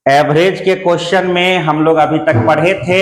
Average के question में हम लोग अभी तक पढ़े थे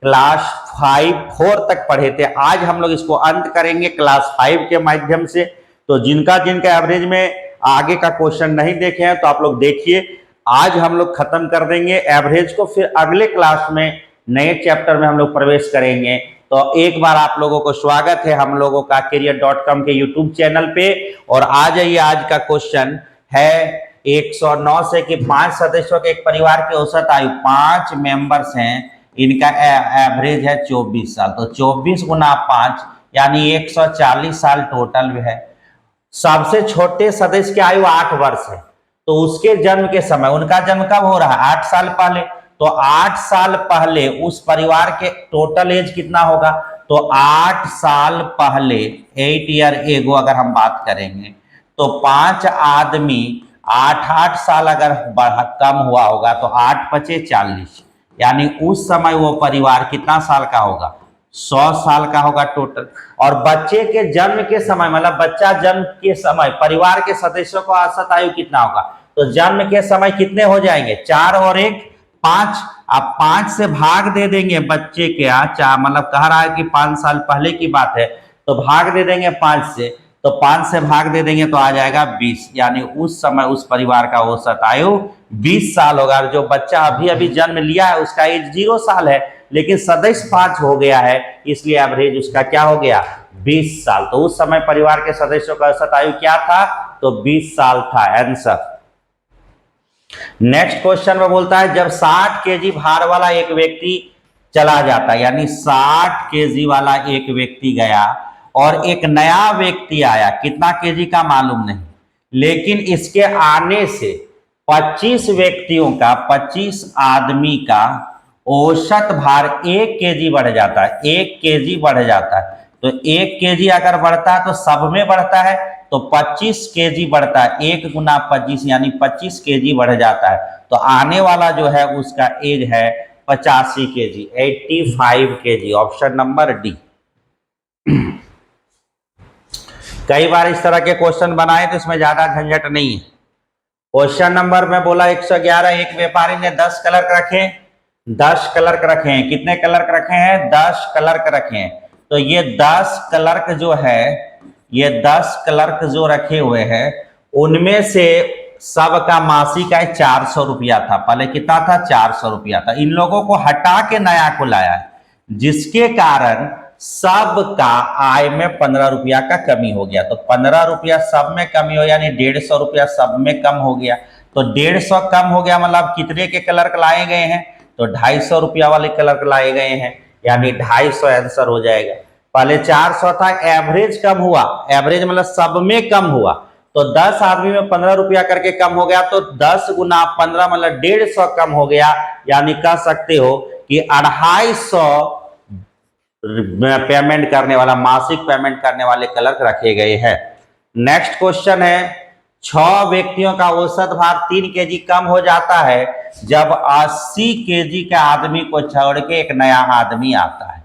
क्लास 4 तक पढ़े थे। आज हम लोग इसको अंत करेंगे क्लास 5 के माध्यम से। तो जिनका एवरेज में आगे का क्वेश्चन नहीं देखे हैं तो आप लोग देखिए। आज हम लोग खत्म कर देंगे एवरेज को, फिर अगले क्लास में नए चैप्टर में हम लोग प्रवेश करेंगे। तो एक बार आप लोगों को स्वागत है हम लोगों का career.com के यूट्यूब चैनल पे। और आ जाइए, आज का क्वेश्चन है 109 से कि 5 सदस्यों के एक परिवार की औसत आयु 5 मेंबर्स हैं, इनका एवरेज है 24 साल। तो 24 गुना 5 यानी 140 साल टोटल है। सबसे छोटे सदस्य की आयु 8 वर्ष है, तो उसके जन्म के समय, उनका जन्म कब हो रहा है? 8 साल पहले। तो 8 साल पहले उस परिवार के टोटल एज कितना होगा? तो 8 साल पहले 8 ईयर एगो अगर हम बात करेंगे तो 5 आदमी 8 साल अगर कम हुआ होगा तो 8 पचे 40, यानी उस समय वो परिवार कितना साल का होगा? 100 साल का होगा टोटल। और बच्चे के जन्म के समय, मतलब बच्चा जन्म के समय परिवार के सदस्यों को औसत आयु कितना होगा? तो जन्म के समय कितने हो जाएंगे? 4 और 1 5। आप 5 से भाग दे देंगे बच्चे के, मतलब कह रहा है कि 5 साल पहले की बात है, तो भाग दे देंगे 5 से। तो 5 से भाग दे देंगे तो आ जाएगा 20, यानी उस समय उस परिवार का औसत आयु 20 साल होगा। जो बच्चा अभी अभी जन्म लिया है उसका एज 0 साल है, लेकिन सदस्य 5 हो गया है, इसलिए एवरेज उसका क्या हो गया? 20 साल। तो उस समय परिवार के सदस्यों का औसत आयु क्या था? तो 20 साल था आंसर। नेक्स्ट क्वेश्चन में बोलता है जब 60 केजी भार वाला एक व्यक्ति चला जाता है, यानी 60 केजी वाला एक व्यक्ति गया और एक नया व्यक्ति आया, कितना केजी का मालूम नहीं, लेकिन इसके आने से 25 व्यक्तियों का, 25 आदमी का औसत भार 1 केजी बढ़ जाता है। 1 केजी बढ़ जाता है। तो 1 केजी अगर बढ़ता है तो सब में बढ़ता है, तो 25 केजी बढ़ता है। 1 गुना 25 यानी 25 केजी बढ़ जाता है। तो आने वाला जो है उसका एज है 85 KG, 85 KG. Option number D. कई बार इस तरह के क्वेश्चन बनाए तो इसमें ज्यादा झंझट नहीं है। क्वेश्चन नंबर में बोला 111, एक व्यापारी ने 10 क्लर्क रखे, 10 क्लर्क रखे हैं। कितने क्लर्क रखे हैं? 10 क्लर्क रखे हैं। तो ये 10 क्लर्क जो है, ये 10 क्लर्क जो रखे हुए हैं, उनमें से सबका मासिक आय 400 रुपया था। पहले कितना था? 400 रुपया था। इन लोगों को हटा के नया को लाया है, जिसके कारण सबका आय में 15 रुपया का कमी हो गया। तो 15 रुपया सब में कमी हो, यानी 150 रुपया सब में कम हो गया। तो 150 कम हो गया, मतलब कितने के क्लर्क लाए गए हैं? तो 250 रुपया वाले क्लर्क लाए गए हैं, यानी 250 आंसर हो जाएगा। पहले 400 था, एवरेज कम हुआ, एवरेज मतलब सब में कम हुआ, तो 10 आदमी में 15 रुपया करके कम हो गया। तो 10 गुना 15 मतलब 150 कम हो गया, यानी कह सकते हो कि 250 पेमेंट करने वाला, मासिक पेमेंट करने वाले क्लर्क रखे गए हैं। नेक्स्ट क्वेश्चन है 6 व्यक्तियों का औसत भार 3 केजी कम हो जाता है जब 80 केजी के आदमी को छोड़ के एक नया आदमी आता है।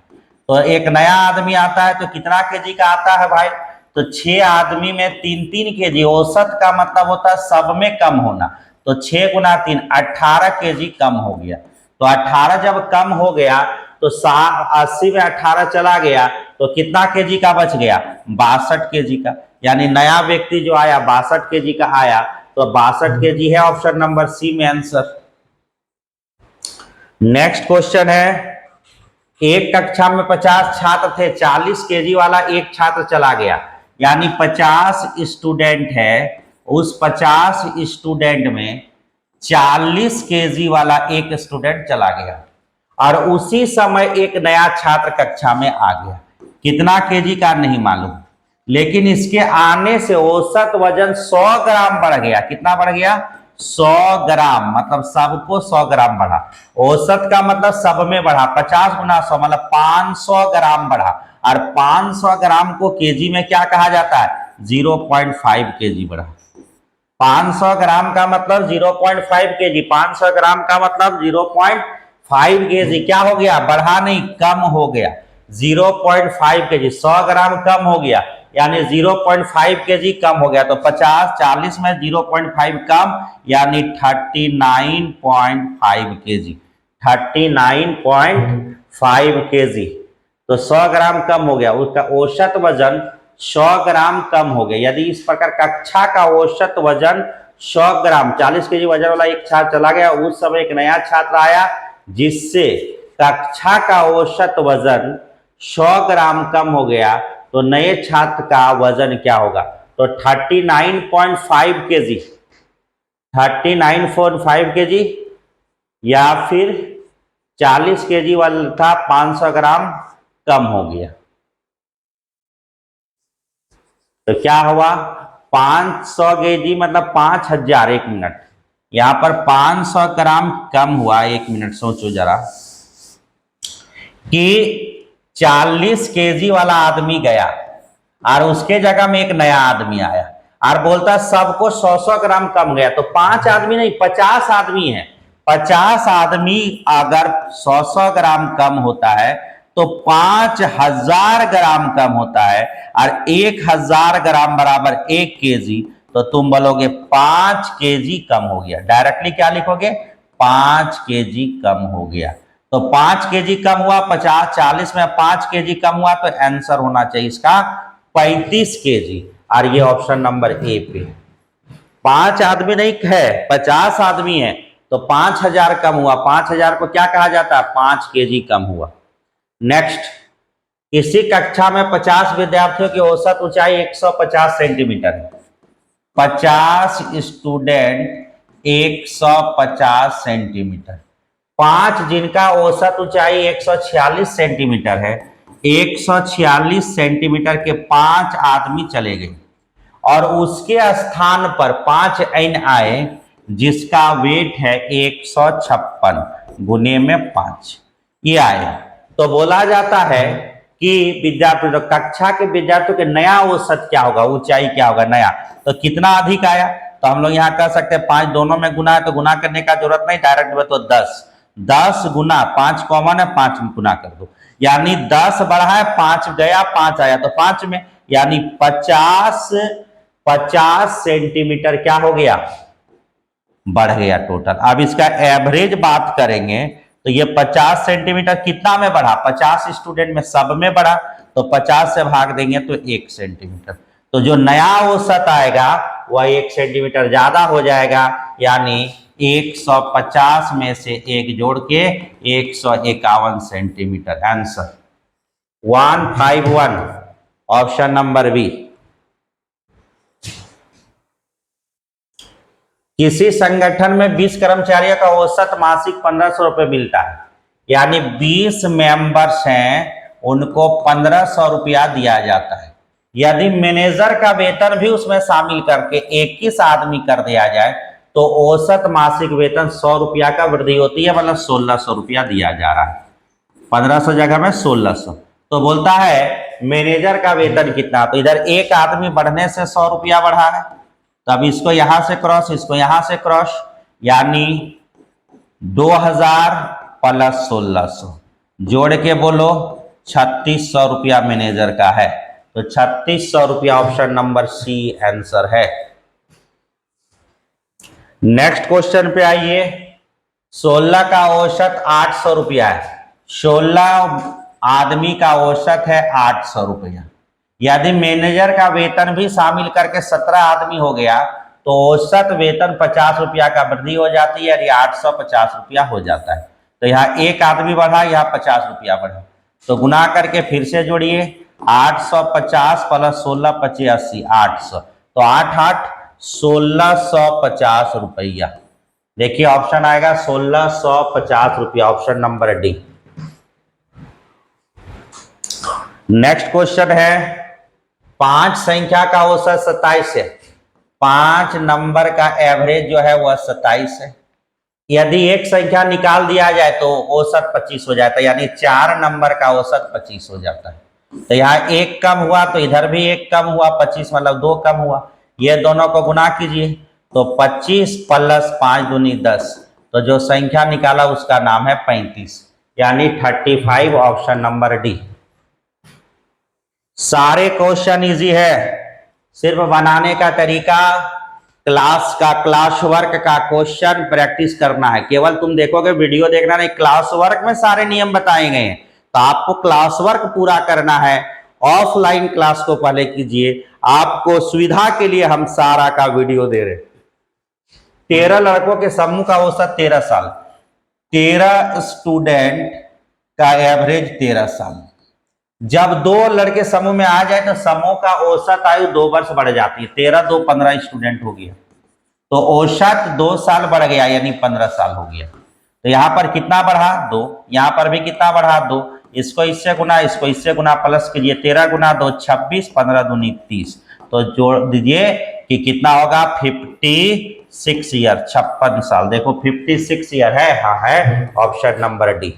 तो एक नया आदमी आता है तो कितना केजी का आता है भाई? तो 6 आदमी में 3-3 केजी। औसत का मतलब होता है सब में कम होना। तो 6 गुना 3 18 केजी कम हो गया। तो 18 जब कम हो गया तो 80 में 18 चला गया तो कितना केजी का बच गया? 62 केजी का। यानी नया व्यक्ति जो आया 62 केजी का आया, तो 62 केजी है ऑप्शन नंबर सी में आंसर। नेक्स्ट क्वेश्चन है एक कक्षा में 50 छात्र थे, 40 केजी वाला एक छात्र चला गया, यानी 50 स्टूडेंट है, उस 50 स्टूडेंट में 40 केजी वाला एक स्टूडेंट चला गया और उसी समय एक नया छात्र कक्षा में आ गया। कितना केजी का नहीं मालूम, लेकिन इसके आने से औसत वजन 100 ग्राम बढ़ गया। कितना बढ़ गया? 100 ग्राम, मतलब सबको 100 ग्राम बढ़ा। औसत का मतलब सब में बढ़ा। 50 गुना 100 मतलब 500 ग्राम बढ़ा, और 500 ग्राम को केजी में क्या कहा जाता है? 0.5 केजी बढ़ा। 500 ग्राम का मतलब 0.5 केजी, 500 ग्राम का मतलब 0.5 केजी। क्या हो गया? बढ़ा नहीं, कम हो गया। 0.5 केजी, 100 ग्राम कम हो गया, यानी 0.5 kg कम हो गया। तो 50 40 में 0.5 कम यानी 39.5 kg, 39.5 kg। तो 100 ग्राम कम हो गया, उसका औसत वजन 100 ग्राम कम हो गया। यदि इस प्रकार कक्षा का औसत वजन 100 ग्राम, 40 kg वजन वाला एक छात्र चला गया, उस समय एक नया छात्र आया जिससे कक्षा का औसत वजन 100 ग्राम कम हो गया, तो नए छात्र का वजन क्या होगा? तो 39.5 kg, 39.5 kg या फिर 40 kg वाला था 500 ग्राम कम हो गया। तो क्या हुआ? 500 kg मतलब 5000 एक मिनट, यहां पर 500 ग्राम कम हुआ। एक मिनट सोचो जरा कि 40 kg वाला आदमी गया और उसके जगह में एक नया आदमी आया और बोलता सबको 100-100 ग्राम कम गया। तो 5 आदमी नहीं 50 आदमी है, 50 आदमी अगर 100-100 ग्राम कम होता है तो 5000 ग्राम कम होता है और 1000 ग्राम बराबर 1 kg। तो तुम बोलोगे 5 kg कम हो गया। डायरेक्टली क्या लिखोगे? 5 kg कम हो गया। तो 5 kg कम हुआ, 50 40 में 5 kg कम हुआ, तो आंसर होना चाहिए इसका 35 kg। और ये ऑप्शन नंबर ए पे। 5 आदमी नहीं है, 50 आदमी है, तो 5000 कम हुआ। 5000 को क्या कहा जाता है? 5 kg कम हुआ। नेक्स्ट, इसी कक्षा में 50 विद्यार्थियों की औसत ऊंचाई 150 सेंटीमीटर है। 50 स्टूडेंट 150 सेंटीमीटर, 5 जिनका औसत ऊंचाई 146 सेंटीमीटर है, 146 सेंटीमीटर के 5 आदमी चले गए और उसके स्थान पर 5 n आए जिसका वेट है 156 गुने में 5, ये आए। तो बोला जाता है कि विद्यार्थी तो कक्षा के विद्यार्थियों के नया औसत क्या होगा, ऊंचाई क्या होगा नया, तो कितना अधिक आया? तो हम लोग यहाँ कह सकते हैं 5 दोनों में गुना है तो गुना करने का जरूरत नहीं, डायरेक्ट तो 10 गुना 5 कॉमन है, 5 गुना कर दो, यानी 10 बढ़ा है 5 गया 5 आया, तो 5 में यानी 50 सेंटीमीटर क्या हो गया? बढ़ गया टोटल। अब इसका एवरेज बात करेंगे तो ये 50 सेंटीमीटर कितना में बढ़ा? 50 स्टूडेंट में सब में बढ़ा, तो 50 से भाग देंगे तो 1 सेंटीमीटर। तो जो नया औसत आएगा वह 1 सेंटीमीटर ज्यादा हो जाएगा, यानी 150 में से 1 जोड़ के 151 centimetre. Answer 151, option number B. किसी संगठन में 20 कर्मचारियों का औसत मासिक 1500 रुपये मिलता है, यानी 20 मेंबर्स हैं, उनको 1500 रुपया दिया जाता है। यदि मैनेजर का वेतन भी उसमें शामिल करके 21 आदमी कर दिया जाए तो औसत मासिक वेतन 100 रुपया का वृद्धि होती है, मतलब 1600 रुपया दिया जा रहा है, 1500 जगह में 1600। तो बोलता है मैनेजर का वेतन कितना, तो इधर एक आदमी बढ़ने से 100 रुपया बढ़ा है, तो अब इसको यहां से क्रॉस, इसको यहां से क्रॉस, यानी 2000 प्लस 1600 जोड़ के बोलो 3600 रुपया मैनेजर का है, तो 3600 रुपया ऑप्शन नंबर सी आंसर है। नेक्स्ट क्वेश्चन पे आइए। 16 का औसत 800 रुपया है, 16 आदमी का औसत है 800 रुपया। यदि मैनेजर का वेतन भी शामिल करके 17 आदमी हो गया तो औसत वेतन 50 रुपया का वृद्धि हो जाती है, यानी 850 रुपया हो जाता है। तो यहाँ एक आदमी बढ़ा, यहाँ 50 रुपया बढ़ा, तो गुना करके फिर से जोड़िए 850 प्लस 16 25 80 800, तो 8 8 1650 रुपया। देखिए ऑप्शन आएगा 1650 रुपया, option number D. Next question है 5 संख्या का औसत 27 है, 5 नंबर का एवरेज जो है वह 27 है। यदि एक संख्या निकाल दिया जाए तो औसत 25 हो जाता है, यानी 4 नंबर का औसत 25 हो जाता है। तो यहाँ 1 कम हुआ तो इधर भी 1 कम हुआ, 25 मतलब 2 कम हुआ, ये दोनों को गुना कीजिए तो 25 प्लस 5 दूनी 10, तो जो संख्या निकाला उसका नाम है 35, यानी 35, ऑप्शन नंबर डी। सारे क्वेश्चन इजी है, सिर्फ बनाने का तरीका, क्लास वर्क का क्वेश्चन प्रैक्टिस करना है। केवल तुम देखोगे वीडियो देखना नहीं, क्लास वर्क में सारे नियम बताए गए हैं, तो आपको क्लास वर्क पूरा करना है। ऑफलाइन क्लास को पहले कीजिए, आपको सुविधा के लिए हम सारा का वीडियो दे रहे। 13 लड़कों के समूह का औसत 13 साल, 13 स्टूडेंट का एवरेज 13 साल। जब 2 लड़के समूह में आ जाए तो समूह का औसत आयु 2 वर्ष बढ़ जाती है। 13 2 15 स्टूडेंट हो गया, तो औसत 2 साल बढ़ गया, यानी 15 साल हो गया। तो यहां पर कितना बढ़ा? 2। यहां पर भी कितना बढ़ा? 2। इसको इससे गुना, इसको इससे गुना, प्लस कीजिए। 13 गुना 2 26, 15 दूनी 30। तो जोड़ दीजिए कि कितना होगा? 56 ईयर, 56 साल। देखो 56 ईयर है, हाँ है, option number D.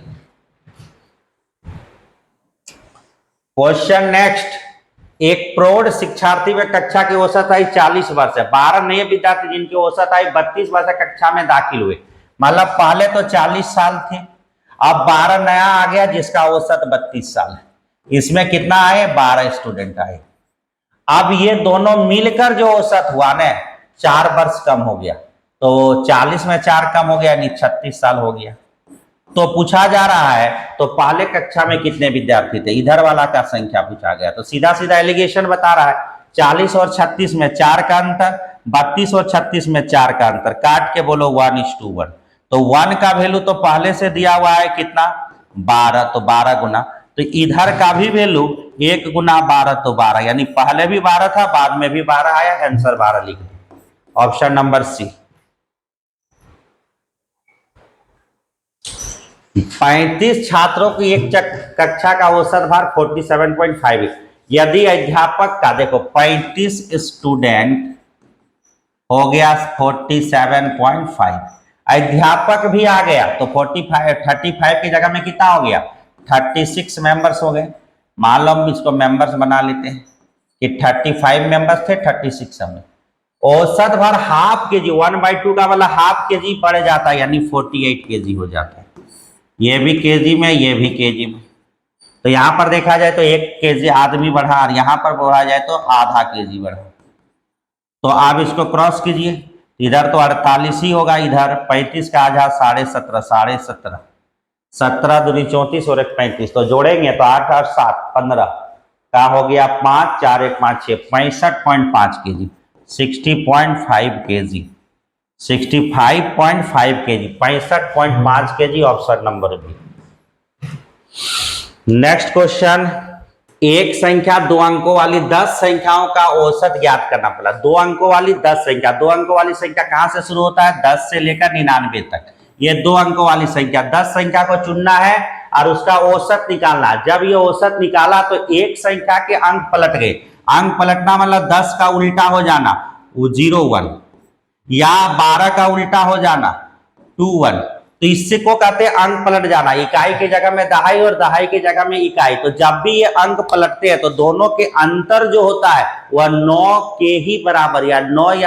Question next, एक प्रौढ़ शिक्षार्थी में कक्षा की औसत आयु 40 वर्ष है। 12 नए विद्यार्थी जिनकी औसत आयु 32 वर्ष कक्षा में दाखिल हुए। मतलब पहले तो 40 साल थे, अब 12 नया आ गया जिसका औसत 32 साल है। इसमें कितना आए? 12 स्टूडेंट आए। अब ये दोनों मिलकर जो औसत हुआ ना, 4 वर्ष कम हो गया, तो 40 में 4 कम हो गया, यानी 36 साल हो गया। तो पूछा जा रहा है तो पहले कक्षा में कितने विद्यार्थी थे, इधर वाला का संख्या पूछा गया। तो सीधा सीधा एलिगेशन बता रहा है, 40 और 36 में 4 का अंतर, 32 और 36 में 4 का अंतर, काट के बोलो 1:1। तो 1 का वैल्यू तो पहले से दिया हुआ है कितना? 12, तो 12 गुना। तो इधर का भी वैल्यू 1 गुना 12, तो 12, यानी पहले भी 12 था, बाद में भी 12 आया, आंसर 12 लिख दो, ऑप्शन नंबर सी। 35 छात्रों की एक कक्षा का औसत भार 47.5। यदि अध्यापक का, देखो 35 स्टूडेंट हो गया 47.5, अध्यापक भी आ गया तो 35 की जगह में कितना हो गया? 36 मेंबर्स हो गए। मान लो हम इसको मेंबर्स बना लेते हैं कि 35 मेंबर्स थे, 36 में औसत भार हाफ के जी, 1/2 का वाला हाफ के जी बढ़ जाता है, यानी 48 kg हो जाता है। ये भी केजी में, ये भी केजी में। तो यहां पर देखा जाए तो 1 kg आदमी बढ़ा, और यहां पर बोला जाए तो आधा kg बढ़ा। तो आप इसको क्रॉस कीजिए, इधर तो 48 ही होगा, इधर 35 का आधा 17.5, 17.5, 17 दूनी 34 और 1 35, तो जोड़ेंगे तो 8 और 7 15 का हो गया 5, 4 1 5 6, 65.5 kg, 60.5 kg, 65.5 kg, 65.5 kg, option number B. Next question, एक संख्या 2 अंकों वाली 10 संख्याओं का औसत ज्ञात करना पड़ा। 2 अंकों वाली 10 संख्या, 2 अंकों वाली संख्या कहां से शुरू होता है? 10 से लेकर 99 तक। ये 2 अंकों वाली संख्या, 10 संख्या को चुनना है और उसका औसत निकालना है। जब ये औसत निकाला तो एक संख्या के अंक पलट गए। अंक पलटना मतलब 10 का उल्टा हो जाना, वो 0 1, या 12 का उल्टा हो जाना 2 1। तो इससे को कहते हैं अंक पलट जाना, इकाई की जगह में दहाई और दहाई की जगह में इकाई। तो जब भी ये अंक पलटते हैं तो दोनों के अंतर जो होता है वह 9 के ही बराबर, या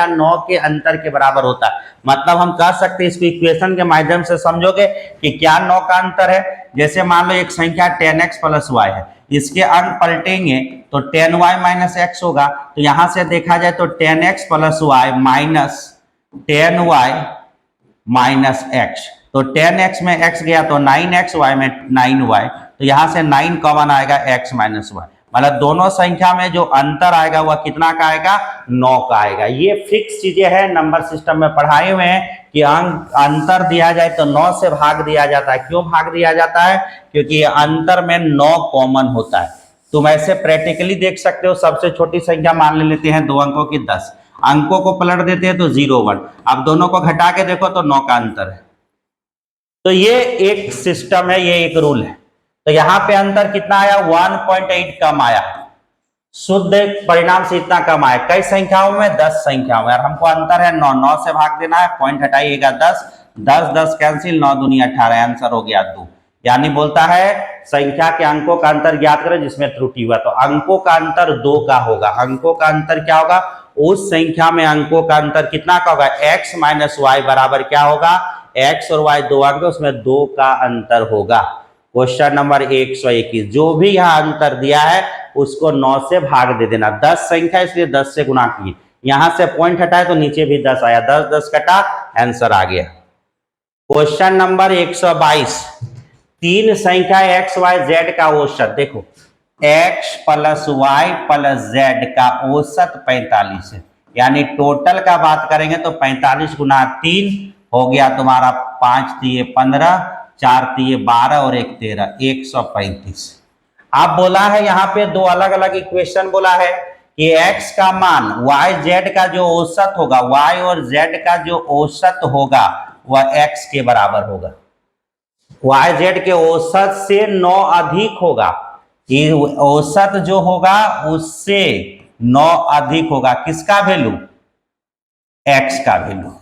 9 के अंतर के बराबर होता है। मतलब हम कह सकते हैं, इसको इक्वेशन के माध्यम से समझोगे कि क्या 9 का अंतर है। जैसे मान लो एक संख्या 10x + y है, इसके अंक पलटेंगे तो 10y - x होगा। तो यहां से देखा जाए तो 10x + y minus 10y - x, तो 10x में x गया तो 9x, y में 9y, तो यहां से 9 कॉमन आएगा, x - y। मतलब दोनों संख्या में जो अंतर आएगा वह कितना का आएगा? 9 का आएगा। ये फिक्स चीजें हैं, नंबर सिस्टम में पढ़ाए हुए हैं कि अंक अंतर दिया जाए तो 9 से भाग दिया जाता है। क्यों भाग दिया जाता है? क्योंकि अंतर में 9 कॉमन होता है। तुम ऐसे प्रैक्टिकली देख सकते हो, सबसे छोटी संख्या मान लेते हैं 2 अंकों की 10, अंकों को पलट देते हैं तो 0 1, अब दोनों को घटा के देखो तो 9 का अंतर है। तो ये एक सिस्टम है, ये एक रूल है। तो यहां पे अंतर कितना आया? 1.8 कम आया, शुद्ध परिणाम से इतना कम आया। कई संख्याओं में? 10 संख्याओं में, और हमको अंतर है 9, 9 से भाग देना है, पॉइंट हटाइएगा 10, 10 10 कैंसिल, 9 दूनी 18, आंसर हो गया 2। यानी बोलता है संख्या के अंकों का अंतर ज्ञात करें जिसमें त्रुटि हुआ, तो अंकों का अंतर 2 का होगा। अंकों का अंतर क्या होगा? उस संख्या में अंकों का अंतर कितना का होगा? x - y बराबर क्या होगा? x और y 2 अंक, उसमें 2 का अंतर होगा। क्वेश्चन नंबर 121, जो भी यहाँ अंतर दिया है उसको 9 से भाग दे देना। 10 संख्या इसलिए 10 से गुना किए, यहां से पॉइंट हटाए तो नीचे भी 10 आया, 10 10 कटा, आंसर आ गया। क्वेश्चन नंबर 122, तीन संख्या एक्स वाई जेड का औसत, देखो x plus Y plus Z का औसत 45 है, यानी टोटल का बात करेंगे तो 45 गुना 3 हो गया तुम्हारा 5 तिये 15, 4 तिये 12 और 1 13, 135। अब बोला है यहाँ पे दो अलग अलग इक्वेशन बोला है कि x का मान y z का जो औसत होगा, y और z का जो औसत होगा वह x के बराबर होगा, y z के औसत से 9 अधिक होगा, ये औसत जो होगा उससे 9 अधिक होगा, किसका वैल्यू, x का वैल्यू।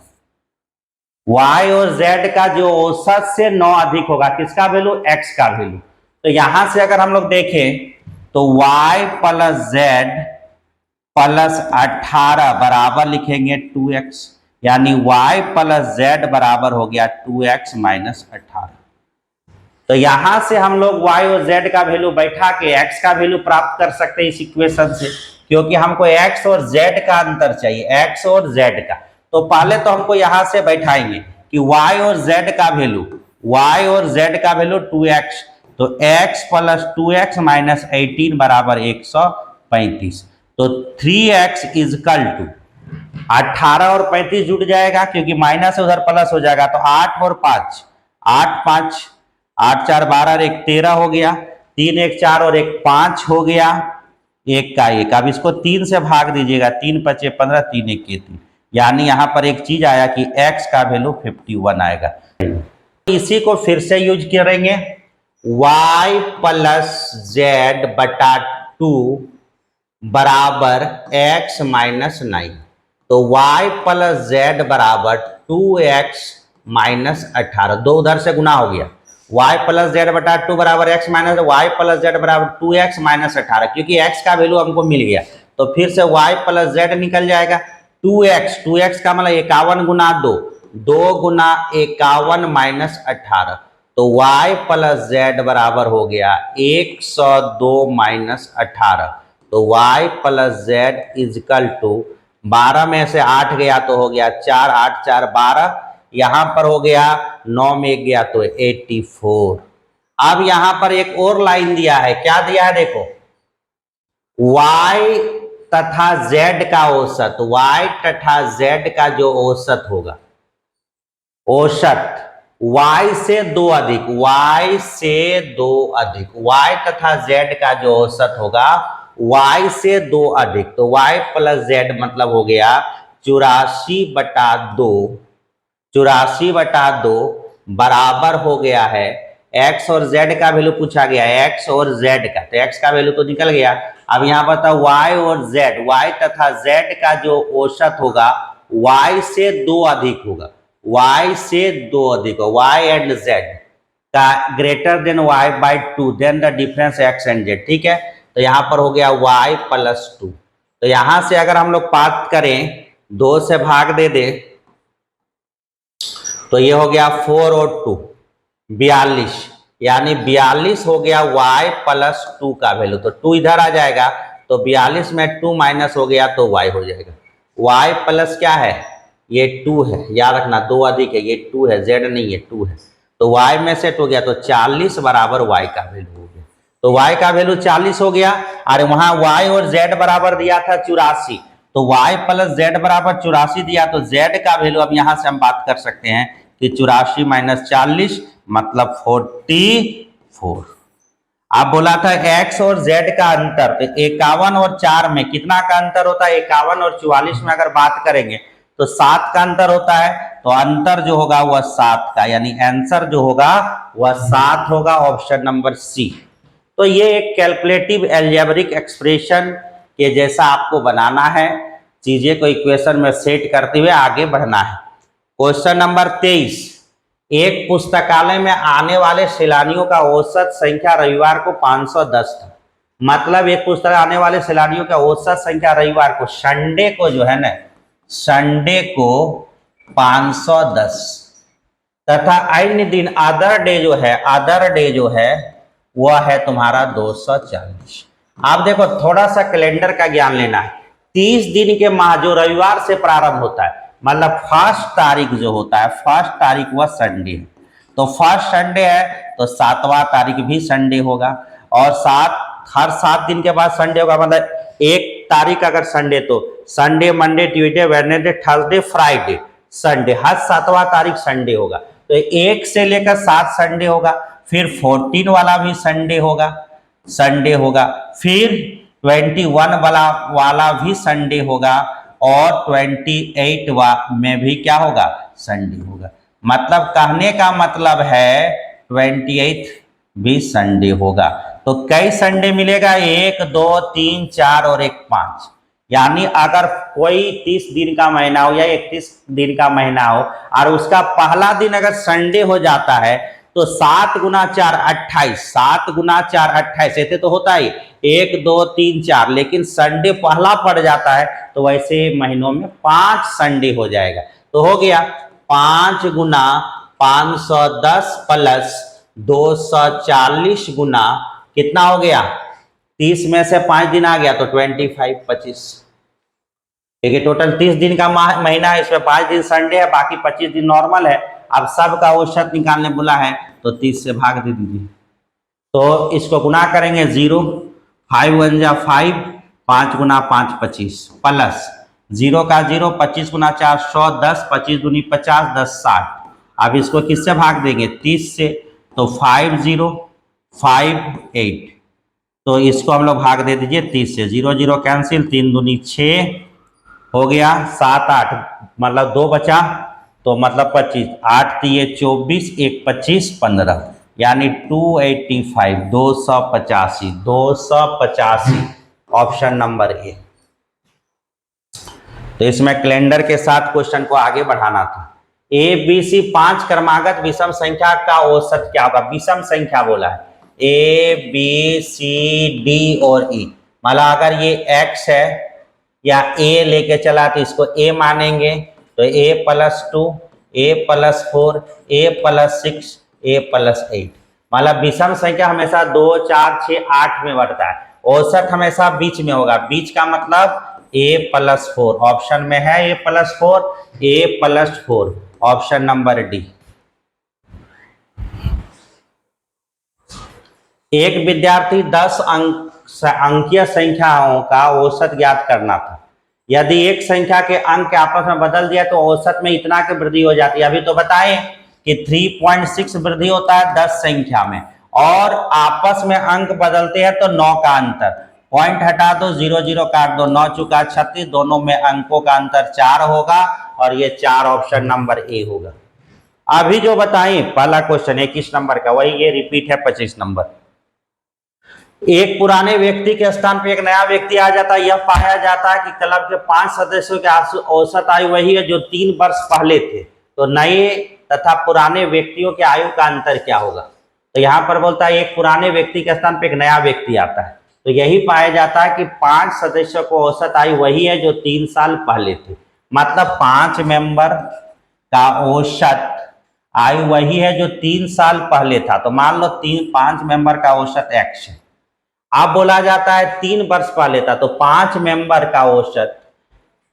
y और z का जो औसत से 9 अधिक होगा, किसका वैल्यू, x का वैल्यू। तो यहां से अगर हम लोग देखें तो y प्लस जेड प्लस 18 बराबर लिखेंगे 2x, यानी y प्लस जेड बराबर हो गया 2x माइनस 18। तो यहां से हम लोग y और z का वैल्यू बैठा के x का वैल्यू प्राप्त कर सकते हैं इस इक्वेशन से, क्योंकि हमको x और z का अंतर चाहिए, x और z का। तो पहले तो हमको यहां से बैठाएंगे कि y और z का वैल्यू, y और z का वैल्यू 2x, तो x प्लस 2x माइनस 18 बराबर 135। तो 3x इजकल टू 18 और 35 जुड़ जाएगा, क्योंकि माइनस से उधर प्लस हो जाएगा, तो 8 और 5 8 5 8 4 12 और 1 13 हो गया, 3 1 4 और 1 5 हो गया, 1 का 1। अब इसको 3 से भाग दीजिएगा, 3 5 15, 3 1 3, यानी यहां पर एक चीज आया कि x का वैल्यू 51 आएगा। इसी को फिर से यूज करेंगे, y प्लस जेड बटा 2 बराबर x माइनस 9, तो y प्लस जेड बराबर 2x माइनस 18, दो उधर से गुना हो गया, y प्लस जेड बटा 2 बराबर x minus, y plus Z बराबर 2x माइनस 18, क्योंकि x का वैल्यू हमको मिल गया तो फिर से y प्लस जेड निकल जाएगा, 2x का मतलब 51 गुना 2, 2 गुना 51 माइनस 18, तो y प्लस जेड बराबर हो गया 102 माइनस 18, तो y plus Z equal to 12 में से 8 गया तो हो गया 4, 8 4 12, यहां पर हो गया 9 में गया तो 84। अब यहां पर एक और लाइन दिया है, क्या दिया है देखो, y तथा z का औसत, y तथा z का जो औसत होगा, औसत y से 2 अधिक, y से 2 अधिक, y तथा z का जो औसत होगा y से 2 अधिक, तो y प्लस z मतलब हो गया 84 बटा 2, 84 बटा 2 बराबर हो गया है x और z का वैल्यू पूछा गया है, x और z का, तो x का वैल्यू तो निकल गया। अब यहां पर था y और z, y तथा z का जो औसत होगा y से 2 अधिक होगा, y से 2 अधिक हो, y एंड z का greater than y by 2, then the difference x and z, ठीक है। तो यहां पर हो गया y प्लस 2, तो यहां से अगर हम लोग बात करें 2 से भाग दे दे तो ये हो गया 4 और 2 42, यानी 42 हो गया y प्लस 2 का वैल्यू, तो 2 इधर आ जाएगा, तो 42 में 2 माइनस हो गया तो y हो जाएगा, y प्लस क्या है, ये 2 है, याद रखना 2 अधिक है, ये 2 है, z नहीं है 2 है, तो y में सेट हो गया, तो 40 बराबर y का वैल्यू हो गया, तो y का वैल्यू 40 हो गया। अरे वहां y और z बराबर दिया था 84, तो y प्लस z बराबर 84 दिया, तो z का वैल्यू अब यहां से हम बात कर सकते हैं कि 84 माइनस 40 मतलब 44। आप बोला था x और z का अंतर, तो 51 और 4 में कितना का अंतर होता है, 51 और 44 में अगर बात करेंगे तो 7 का अंतर होता है, तो अंतर जो होगा वह 7 का, यानी आंसर जो होगा वह 7 होगा, ऑप्शन नंबर सी। तो ये एक कैलकुलेटिव एल्जेब्रिक एक्सप्रेशन के जैसा आपको बनाना है, चीजें को इक्वेशन में सेट करते हुए आगे बढ़ना है। क्वेश्चन नंबर 23, एक पुस्तकालय में आने वाले सैलानियों का औसत संख्या रविवार को 510 था, मतलब एक पुस्तकालय आने वाले सैलानियों का औसत संख्या रविवार को, संडे को जो है ना, संडे को 510 तथा अन्य दिन अदर डे जो है, अदर डे जो है वह है तुम्हारा 240। आप देखो थोड़ा सा कैलेंडर का ज्ञान लेना है। 30 दिन के माह जो रविवार से प्रारंभ होता है, मतलब फर्स्ट तारीख जो होता है, फर्स्ट तारीख वह संडे है, तो फर्स्ट संडे है तो 7वां तारीख भी संडे होगा, और हर 7 दिन के बाद संडे होगा, मतलब 1 तारीख अगर संडे तो Sunday, Monday, Tuesday, Wednesday, Thursday, Friday, Sunday, हर 7वां तारीख संडे होगा, तो 1 से लेकर 7 संडे होगा, फिर 14 वाला भी संडे होगा, फिर 21 वाला भी संडे होगा, और 28 में भी क्या होगा, संडे होगा। मतलब कहने का मतलब है 28 भी संडे होगा। तो कई संडे मिलेगा, 1, 2, 3, 4 और 1, 5। यानी अगर कोई 30 दिन का महीना हो या 31 दिन का महीना हो और उसका पहला दिन अगर संडे हो जाता है तो 7 गुना 4 28, 7 गुना 4 28, ऐसे तो होता ही 1, 2, 3, 4, लेकिन संडे पहला पड़ जाता है तो वैसे महीनों में 5 संडे हो जाएगा। तो हो गया 5 गुना 510 प्लस 240 गुना कितना हो गया, 30 में से 5 दिन आ गया तो 25, 25। देखिए टोटल 30 दिन का महीना है, इसमें 5 दिन संडे है, बाकी 25 दिन नॉर्मल है। अब सबका औसत निकालने बोला है तो 30 से भाग दे दीजिए। तो इसको गुना करेंगे 0, 5 1 जा 5, 5 गुना 5 25, प्लस 0 का 0, 25 गुना 4 100, 10, 25 दूनी 50, 10 60। अब इसको किससे भाग देंगे, 30 से, तो 5 0 5 8, तो इसको हम लोग भाग दे दीजिए 30 से, 0 0 कैंसिल, 3 दूनी 6 हो गया, 7 8, मतलब 2 बचा, तो मतलब 25, 8 दिए 24, 1 25 15, यानी 285, 285, 285, ऑप्शन नंबर ए। तो इसमें कैलेंडर के साथ क्वेश्चन को आगे बढ़ाना था। ए बी सी 5 क्रमागत विषम संख्या का औसत क्या होगा, विषम संख्या बोला है, ए बी सी डी और ई, मतलब अगर ये एक्स है या ए लेके चला तो इसको ए मानेंगे, तो ए प्लस 2, ए प्लस 4, ए प्लस 6, ए प्लस 8, मतलब विषम संख्या हमेशा 2 4 6 8 में बढ़ता है, औसत हमेशा बीच में होगा, बीच का मतलब ए प्लस 4, ऑप्शन में है ए प्लस 4, ए प्लस 4, ऑप्शन नंबर डी। एक विद्यार्थी 10 अंकीय संख्याओं का औसत ज्ञात करना था, यदि एक संख्या के अंक आपस में बदल दिया तो औसत में इतना की वृद्धि हो जाती है। अभी तो बताएं कि 3.6 वृद्धि होता है 10 संख्या में, और आपस में अंक बदलते हैं तो 9 का अंतर, पॉइंट हटा दो, 0 0 काट दो, 9 चुका 36, दोनों में अंकों का अंतर 4 होगा, और ये 4 ऑप्शन नंबर ए होगा। अभी जो बताएं पहला क्वेश्चन 21 नंबर का, वही ये रिपीट है 25 नंबर। एक पुराने व्यक्ति के स्थान पर एक नया व्यक्ति आ जाता है, यह पाया जाता है कि क्लब के 5 सदस्यों के औसत आयु वही है जो 3 वर्ष पहले थे, तो नए तथा पुराने व्यक्तियों के आयु का अंतर क्या होगा। तो यहाँ पर बोलता है एक पुराने व्यक्ति के स्थान पर एक नया व्यक्ति आता है, तो यही पाया जाता है कि 5 सदस्यों को औसत आयु वही है जो 3 साल पहले थे, मतलब 5 मेंबर का औसत आयु वही है जो 3 साल पहले था। तो मान लो 5 मेंबर का औसत एक्स है, अब बोला जाता है 3 वर्ष पहले था, तो 5 मेंबर का औसत,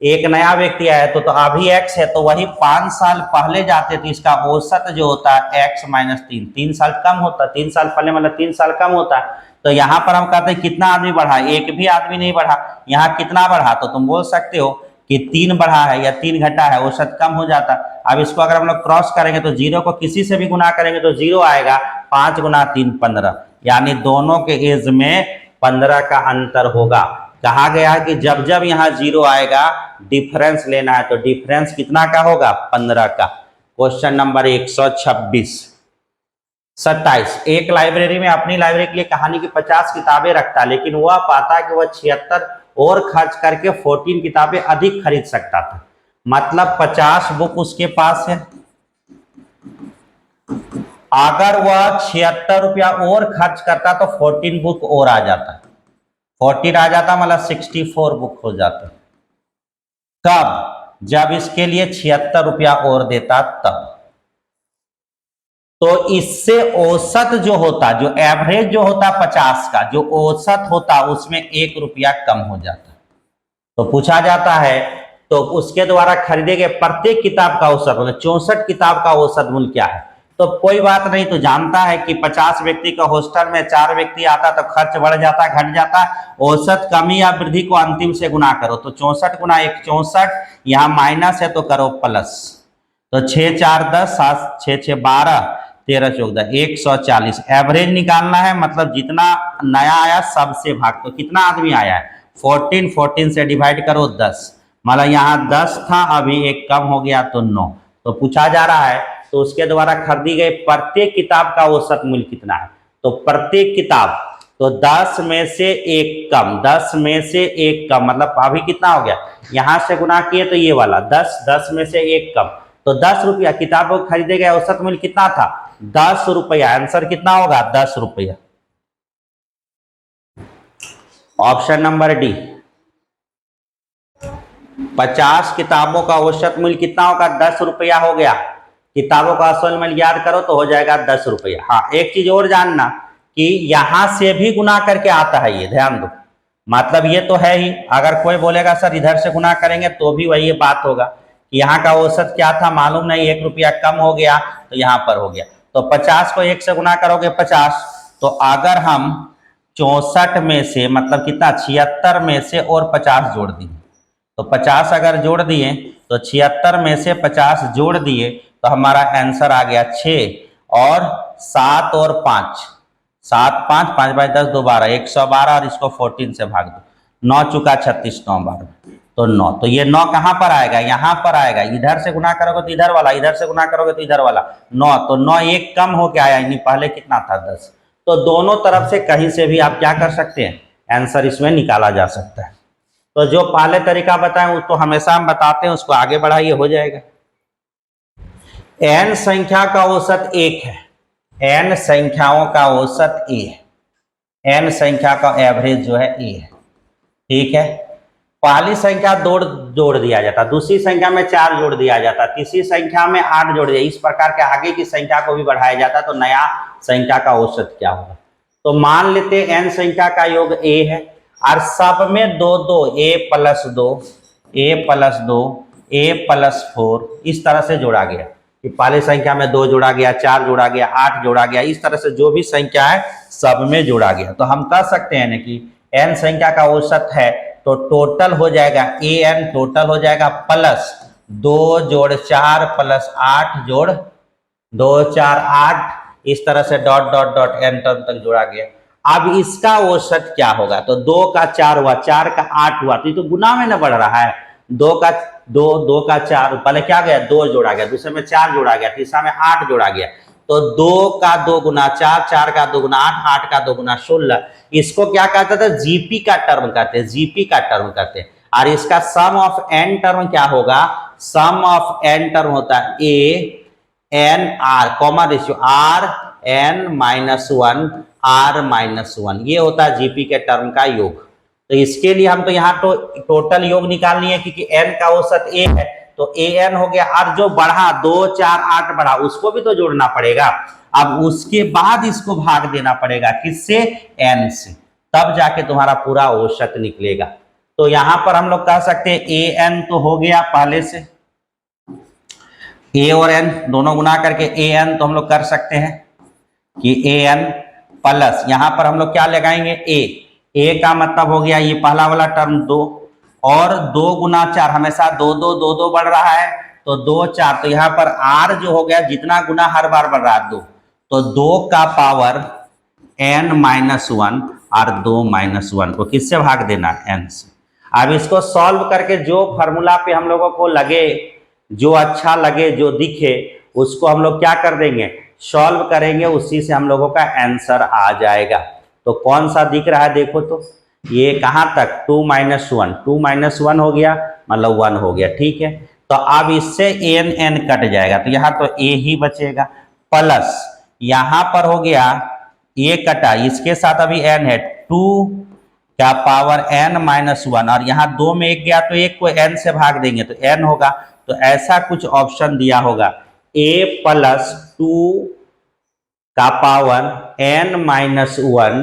एक नया व्यक्ति आया तो अभी एक्स है, तो वही 5 साल पहले जाते तो इसका औसत जो होता है एक्स माइनस 3, 3 साल कम होता, 3 साल पहले मतलब 3 साल कम होता है। तो यहाँ पर हम कहते हैं कितना आदमी बढ़ा, एक भी आदमी नहीं बढ़ा, यहाँ कितना बढ़ा, तो तुम बोल सकते हो कि 3 बढ़ा है या 3 घटा है, औसत कम हो जाता। अब इसको अगर हम लोग क्रॉस करेंगे तो 0 को किसी से भी गुना करेंगे तो 0 आएगा, 5 गुना 3 15, यानी दोनों के एज में 15 का अंतर होगा। कहा गया है कि जब जब यहाँ 0 आएगा डिफरेंस लेना है, तो डिफरेंस कितना का होगा, 15 का। क्वेश्चन नंबर 126 27, एक लाइब्रेरी में अपनी लाइब्रेरी के लिए कहानी की 50 किताबें रखता है, लेकिन वह पाता है कि वह 76 और खर्च करके 14 किताबें अधिक खरीद सकता था, मतलब 50 बुक उसके पास है, अगर वह 76 रुपया और खर्च करता तो 14 बुक और आ जाता, 14 आ जाता मतलब 64 बुक हो जाता। कब, जब इसके लिए 76 रुपया और देता तब। तो इससे औसत जो होता, जो एवरेज जो होता 50 का, जो औसत होता उसमें 1 रुपया कम हो जाता। तो पूछा जाता है तो उसके द्वारा खरीदे गए प्रत्येक किताब का औसत मूल्य, 64 किताब का औसत मूल्य क्या है। तो कोई बात नहीं, तो जानता है कि 50 व्यक्ति का हॉस्टल में 4 व्यक्ति आता तो खर्च बढ़ जाता घट जाता, औसत कमी या वृद्धि को अंतिम से गुना करो। तो 64 गुना 1 64, यहाँ माइनस है तो करो प्लस। तो 6 4 10, 7 6 6 12, 13 14, 140 एवरेज निकालना है। मतलब जितना नया आया सबसे भाग। तो कितना आदमी आया है 14, 14 से डिवाइड करो 10, मतलब यहाँ 10 था, अभी 1 कम हो गया तो 9। तो पूछा जा रहा है तो उसके द्वारा खरीदी गई प्रत्येक किताब का औसत मूल्य कितना है। तो प्रत्येक किताब, तो 10 में से 1 कम, 10 में से 1 कम, मतलब अभी कितना हो गया, यहां से गुना किए तो ये वाला 10, 10 में से 1 कम, तो 10 रुपया। किताबों को खरीदे गए औसत मूल्य कितना था 10 रुपया। आंसर कितना होगा 10 रुपया। Option number D. 50 किताबों का औसत मूल्य कितना होगा 10 रुपया हो गया। किताबों का असल मूल्य याद करो तो हो जाएगा 10 रुपया। हाँ, एक चीज और जानना कि यहां से भी गुना करके आता है, ये ध्यान दो। मतलब ये तो है ही, अगर कोई बोलेगा सर इधर से गुना करेंगे तो भी वही बात होगा कि यहाँ का औसत क्या था मालूम नहीं, 1 रुपया कम हो गया तो यहाँ पर हो गया। तो 50 को 1 से गुना करोगे 50, तो अगर हम 64 में से, मतलब कितना 76 में से और 50 जोड़ दिए, तो 50 अगर जोड़ दिए तो 76 में से 50 जोड़ दिए तो हमारा आंसर आ गया 6 और 7 और 5, 7 5 5 बाई 10 2 12, 112, और इसको 14 से भाग दो, 9 चुका 36, 9 12, तो 9। तो ये 9 कहाँ पर आएगा, यहाँ पर आएगा। इधर से गुना करोगे तो इधर वाला, इधर से गुना करोगे तो इधर वाला 9, तो 9 1 कम हो के आया, यानी पहले कितना था 10। तो दोनों तरफ से कहीं से भी आप क्या कर सकते हैं, आंसर इसमें निकाला जा सकता है। तो जो पहले तरीका बताएं वो तो हमेशा हम बताते हैं, उसको आगे बढ़ाइए, हो जाएगा। n संख्या का औसत 1 है, n संख्याओं का औसत a है, n संख्या का एवरेज जो है a है, ठीक है। पहली संख्या जोड़ दिया जाता, दूसरी संख्या में 4 जोड़ दिया जाता, तीसरी संख्या में 8 जोड़ दिया, इस प्रकार के आगे की संख्या को भी बढ़ाया जाता, तो नया संख्या का औसत क्या होगा। तो मान लेते n संख्या का योग a है और सब में 2 2, a plus 2, a plus 2, a plus 4, इस तरह से जोड़ा गया कि पहली संख्या में 2 जोड़ा गया, 4 जोड़ा गया, 8 जोड़ा गया, इस तरह से जो भी संख्या है सब में जोड़ा गया। तो हम कह सकते हैं ना कि n संख्या का औसत है तो टोटल हो जाएगा an, टोटल हो जाएगा प्लस 2 जोड़ 4 प्लस 8 जोड़ 2 4 8, इस तरह से dot dot dot n term तक जोड़ा गया। अब इसका औसत क्या होगा, तो 2 का 4 हुआ, 4 का 8 हुआ, तो ये तो गुना में ना बढ़ रहा है। 2 का 2 का 4, पहले क्या गया 2 जोड़ा गया, दूसरे में 4 जोड़ा गया, तीसरा में 8 जोड़ा गया, तो 2 का 2 गुना 4, 4 का 2 गुना 8, 8 का 2 गुना 16। इसको क्या कहते थे, जीपी का टर्म कहते हैं, जीपी का टर्म कहते हैं। और इसका सम ऑफ एन टर्म क्या होगा, सम ऑफ एन टर्म होता है a n r common ratio r n minus 1 r minus 1, ये होता है जीपी के टर्म का योग। तो इसके लिए हम तो यहाँ तो टोटल योग निकालनी है क्योंकि एन का औसत ए है, तो ए एन हो गया, और जो बढ़ा 2 4 8 बढ़ा उसको भी तो जोड़ना पड़ेगा। अब उसके बाद इसको भाग देना पड़ेगा किससे, एन से, तब जाके तुम्हारा पूरा औसत निकलेगा। तो यहाँ पर हम लोग कह सकते हैं ए एन तो हो गया पहले से, ए और एन दोनों गुना करके ए एन तो हम लोग कर सकते हैं कि ए एन प्लस, यहां पर हम लोग क्या लगाएंगे ए का मतलब हो गया ये पहला वाला टर्म 2, और 2 गुना 4 हमेशा 2 2 2 2 बढ़ रहा है, तो 2 4, तो यहाँ पर आर जो हो गया जितना गुना हर बार बढ़ रहा है 2, तो 2 का पावर n माइनस 1 और 2 माइनस 1 को किससे भाग देना, n से। अब इसको सॉल्व करके जो फॉर्मूला पे हम लोगों को लगे, जो अच्छा लगे, जो दिखे, उसको हम लोग क्या कर देंगे, सॉल्व करेंगे, उसी से हम लोगों का आंसर आ जाएगा। तो कौन सा दिख रहा है देखो, तो ये कहाँ तक 2 माइनस 1, 2 माइनस 1 हो गया, मतलब 1 हो गया, ठीक है। तो अब इससे एन एन कट जाएगा, तो यहाँ तो ए ही बचेगा, प्लस यहाँ पर हो गया ये कटा, इसके साथ अभी एन है 2 का पावर n माइनस 1, और यहाँ 2 में 1 गया तो 1 को n से भाग देंगे तो n होगा। तो ऐसा कुछ ऑप्शन दिया होगा a प्लस 2 का पावर n-1,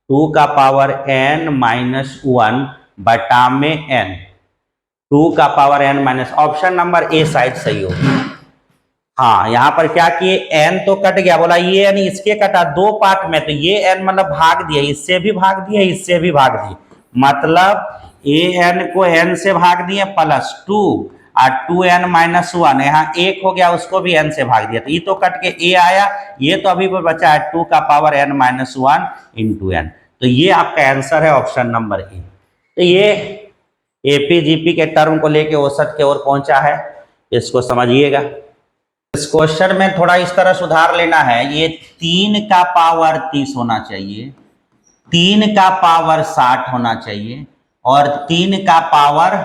2 का पावर n-1 बटा में n, 2 का power n-, option number A शायद सही होगा। हाँ, यहां पर क्या किए, n तो कट गया, बोला ये n इसके कटा दो पार्ट में, तो ये n मतलब भाग दिया, इससे भी भाग दिया, इससे भी भाग दिया, मतलब an को n से भाग दिए +2 और 2n-1, यहाँ 1 हो गया, उसको भी n से भाग दिया, तो ये तो कट के a आया, ये तो अभी बचा है 2 का पावर n-1 इंटू n। तो ये आपका आंसर है ऑप्शन नंबर ए। तो ये एपीजीपी के टर्म को लेके औसत की ओर पहुंचा है, इसको समझिएगा। इस क्वेश्चन में थोड़ा इस तरह सुधार लेना है, ये 3 का पावर 30 होना चाहिए, 3 का पावर 60 होना चाहिए और 3 का पावर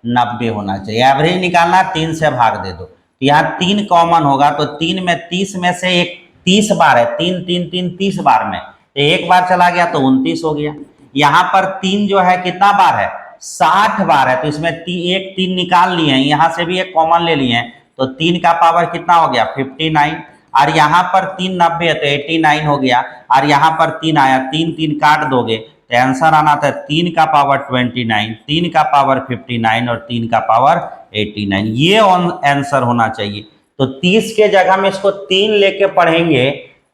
90 होना चाहिए। एवरेज निकालना, 3 से भाग दे दो, तो यहाँ 3 कॉमन होगा, तो 3 में 30 में से एक 30 बार है, 3 3 3 30 बार में, तो एक बार चला गया तो 29 हो गया। यहाँ पर 3 जो है कितना बार है, 60 बार है, तो इसमें एक 3 निकाल लिए हैं, यहाँ से भी एक कॉमन ले लिए हैं, तो 3 का पावर कितना हो गया 59, और यहाँ पर 3 90 है तो 89 हो गया, और यहाँ पर 3 आया, 3 3 काट दोगे तो आंसर आना था 3 का पावर 29, 3 का पावर 59 और 3 का पावर 89, ये आंसर होना चाहिए। तो 30 के जगह में इसको 3 लेके पढ़ेंगे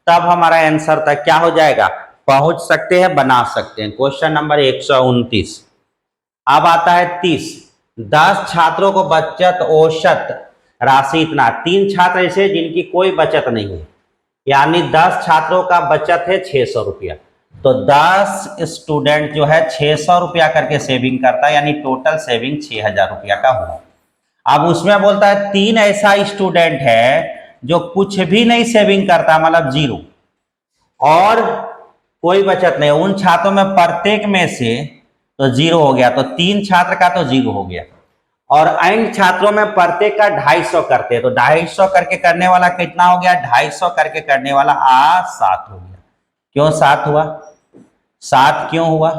तब हमारा आंसर तक क्या हो जाएगा, पहुंच सकते हैं, बना सकते हैं। Question number 129। अब आता है 30, 10 छात्रों को बचत औसत राशि इतना, 3 छात्र ऐसे जिनकी कोई बचत नहीं है, यानी 10 छात्रों का बचत है 600 रुपया, तो 10 स्टूडेंट जो है 600 रुपया करके सेविंग करता है, यानी टोटल सेविंग 6000 रुपया का हुआ। अब उसमें बोलता है 3 ऐसा स्टूडेंट है जो कुछ भी नहीं सेविंग करता, मतलब जीरो, और कोई बचत नहीं, उन छात्रों में प्रत्येक में से तो जीरो हो गया, तो 3 छात्र का तो जीरो हो गया, और अन्य छात्रों में प्रत्येक का 250 करते हैं, तो 250 करके करने वाला कितना हो गया, 250 करके करने वाला 7 हो गया। क्यों 7 हुआ, 7 क्यों हुआ,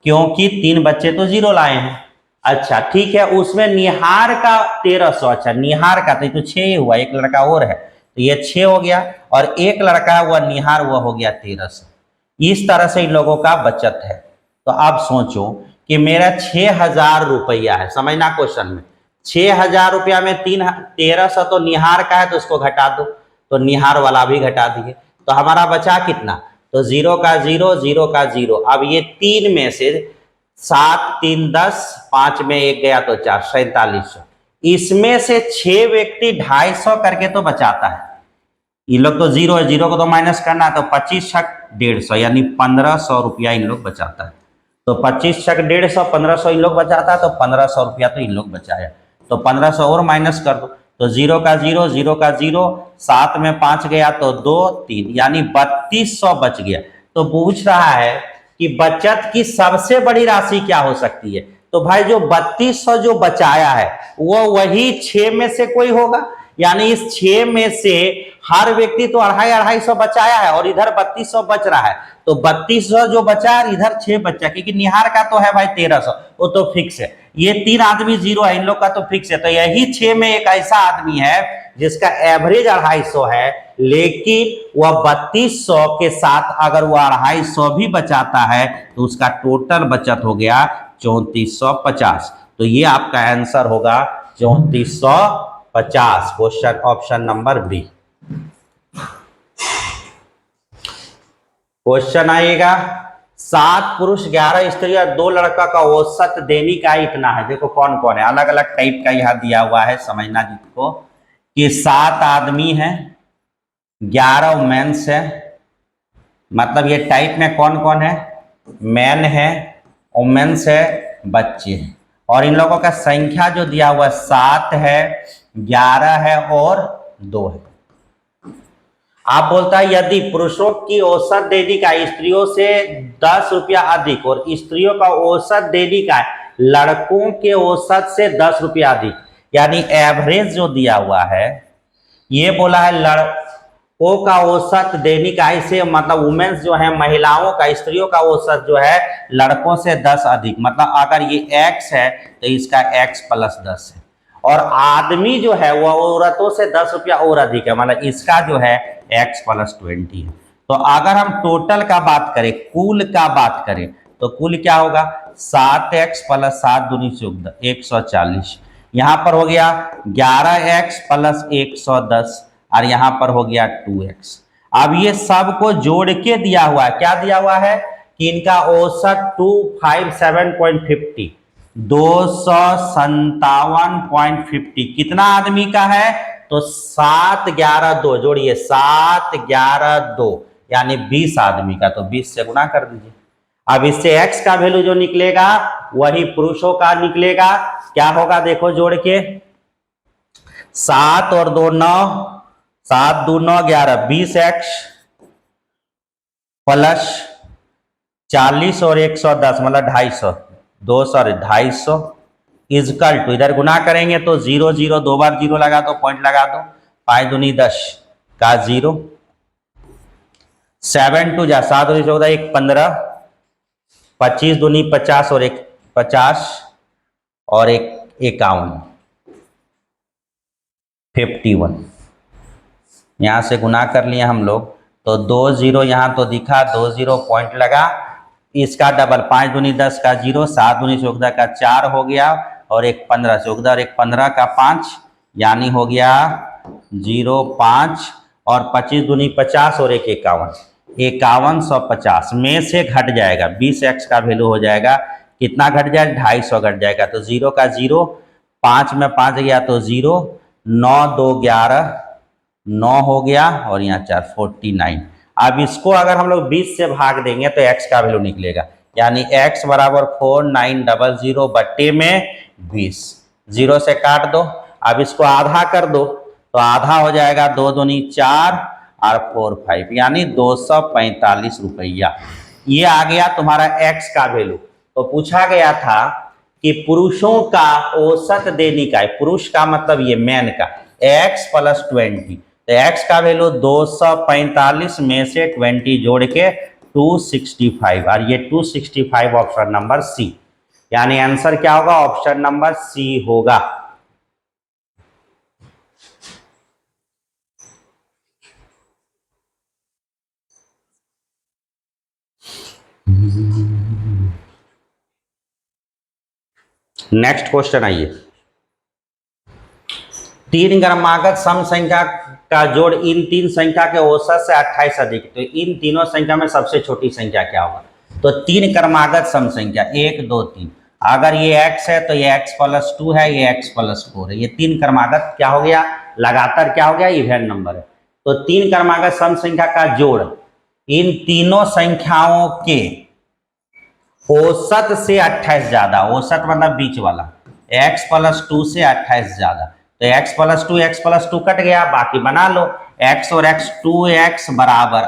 क्योंकि 3 बच्चे तो जीरो लाए हैं। अच्छा ठीक है, उसमें निहार का 1300, अच्छा निहार का तो 6 हुआ, एक लड़का और है तो ये 6 हो गया, और एक लड़का हुआ निहार, वह हो गया 1300। इस तरह से इन लोगों का बचत है। तो आप सोचो कि मेरा 6000 रुपया है, समझना क्वेश्चन में, 6000 रुपया में 1300 तो निहार का है, तो उसको घटा दो, तो निहार वाला भी घटा दिए, तो हमारा बचा कितना, तो 0 का 0, 0 का 0। अब ये 3 में से 7 3 10, 5 में 1 गया तो 4, 4700, इसमें से 6 व्यक्ति 250 करके तो बचाता है, ये लोग तो जीरो है, जीरो को तो माइनस करना है, तो 25 छक 150, यानी 1500 रुपया इन लोग बचाता है, तो 25 छक 150, 1500 इन लोग बचाता है, तो 1500 रुपया तो इन लोग बचाया, तो 1500 और माइनस कर दो, तो 0 का 0, 0 का 0, 7 में 5 गया तो 2 3, यानी 3200 बच गया। तो पूछ रहा है कि बचत की सबसे बड़ी राशि क्या हो सकती है, तो भाई जो 3200 जो बचाया है वो वही 6 में से कोई होगा, यानी इस 6 में से हर व्यक्ति तो 250 बचाया है, और इधर 3200 बच रहा है, तो 3200 जो बचा है इधर 6 बचा, क्योंकि निहार का तो है भाई 1300, वो तो फिक्स है, ये 3 आदमी जीरो है, इन लोग का तो फिक्स है, तो यही 6 में एक ऐसा आदमी है जिसका एवरेज 250 है, लेकिन वह 3200 के साथ अगर वह 250 भी बचाता है तो उसका टोटल बचत हो गया 3450। तो ये आपका आंसर होगा 3450, question option number B. Question आएगा 7 पुरुष 11 स्त्री और 2 लड़का का औसत दैनिक आय इतना है। देखो कौन कौन है, अलग अलग टाइप का यहाँ दिया हुआ है, समझना जिसको कि 7 आदमी हैं, 11 वुमेन्स है, मतलब ये टाइप में कौन कौन है, मैन है, वुमेन्स है, बच्चे हैं, और इन लोगों का संख्या जो दिया हुआ 7 है, 11 है और 2 है। आप बोलता है यदि पुरुषों की औसत दैनिक आय स्त्रियों से 10 रुपया अधिक और स्त्रियों का औसत दैनिक आय लड़कों के औसत से 10 रुपया अधिक, यानी एवरेज जो दिया हुआ है, ये बोला है लड़कों का औसत दैनिक आय से, मतलब वुमेन्स जो है महिलाओं का, स्त्रियों का औसत जो है लड़कों से 10 अधिक, मतलब अगर ये x है तो इसका x + 10 है, और आदमी जो है वो औरतों से 10 रुपया और अधिक है, मतलब इसका जो है x + 20 है। तो अगर हम टोटल का बात करें, कुल का बात करें, तो कुल क्या होगा 7x + 7 दूनी 140। यहां पर हो गया 11x + 110 और यहां पर हो गया 2x। अब ये सब को जोड़ के दिया हुआ है, क्या दिया हुआ है कि इनका औसत 257.50 257.50 कितना आदमी का है, तो 7 11 2 जोड़िए 7 11 2 यानी 20 आदमी का, तो 20 से गुना कर दीजिए। अब इससे x का वैल्यू जो निकलेगा वही पुरुषों का निकलेगा। क्या होगा देखो जोड़ के, 7 और 2 9, 7 2 9 11, 20x प्लस 40 और 110 मतलब 250, 250 इजकल टू, इधर गुना करेंगे तो 0 0 दो बार 0 लगा दो, पॉइंट लगा दो, 5 दूनी 10 का 0, 7 2 जा 7 दूनी 14 1 15, 25 दूनी 50 और 1 50 और 1 51, 51। यहां से गुना कर लिए हम लोग, तो 2 0 यहां तो दिखा, 2 0 पॉइंट लगा, इसका डबल 5 दूनी 10 का 0, 7 दूनी 14 का 4 हो गया और 1 15 14 और 1 15 का 5 यानी हो गया 0 5 और 25 दूनी 50 और 1 51, 5150 में से घट जाएगा 20x का वैल्यू हो जाएगा कितना घट जाएगा 250 घट जाएगा। तो 0 का 0, 5 में 5 गया तो 0, 9 2 11 9 हो गया और यहाँ 4 49। अब इसको अगर हम लोग 20 से भाग देंगे तो x का वैल्यू निकलेगा, यानी x बराबर 4900 बट्टे में 20, 0 से काट दो। अब इसको आधा कर दो तो आधा हो जाएगा 2 दूनी 4 और 4 5 यानी 245 रुपया। ये आ गया तुम्हारा x का वैल्यू। तो पूछा गया था कि पुरुषों का औसत दैनिक आय, पुरुष का मतलब ये मैन का, x + 20, तो x का वैल्यू 245 में से 20 जोड़ के 265 और ये 265 ऑप्शन नंबर सी, यानी आंसर क्या होगा ऑप्शन नंबर सी होगा। नेक्स्ट क्वेश्चन आइए, तीन क्रमागत सम संख्या का जोड़ इन तीन संख्या के औसत से 28 अधिक, तो इन तीनों संख्या में सबसे छोटी संख्या क्या होगा। तो तीन क्रमागत सम संख्या 1 2 3, अगर ये x है तो ये x + 2 है, ये x + 4 है, ये तीन क्रमागत क्या हो गया लगातार क्या हो गया इवेन नंबर है। तो तीन क्रमागत सम संख्या का जोड़ इन तीनों संख्याओं के औसत से 28 ज्यादा, औसत मतलब बीच वाला, x + 2 से 28 ज्यादा, तो x + 2 कट गया, बाकी बना लो x और x 2x बराबर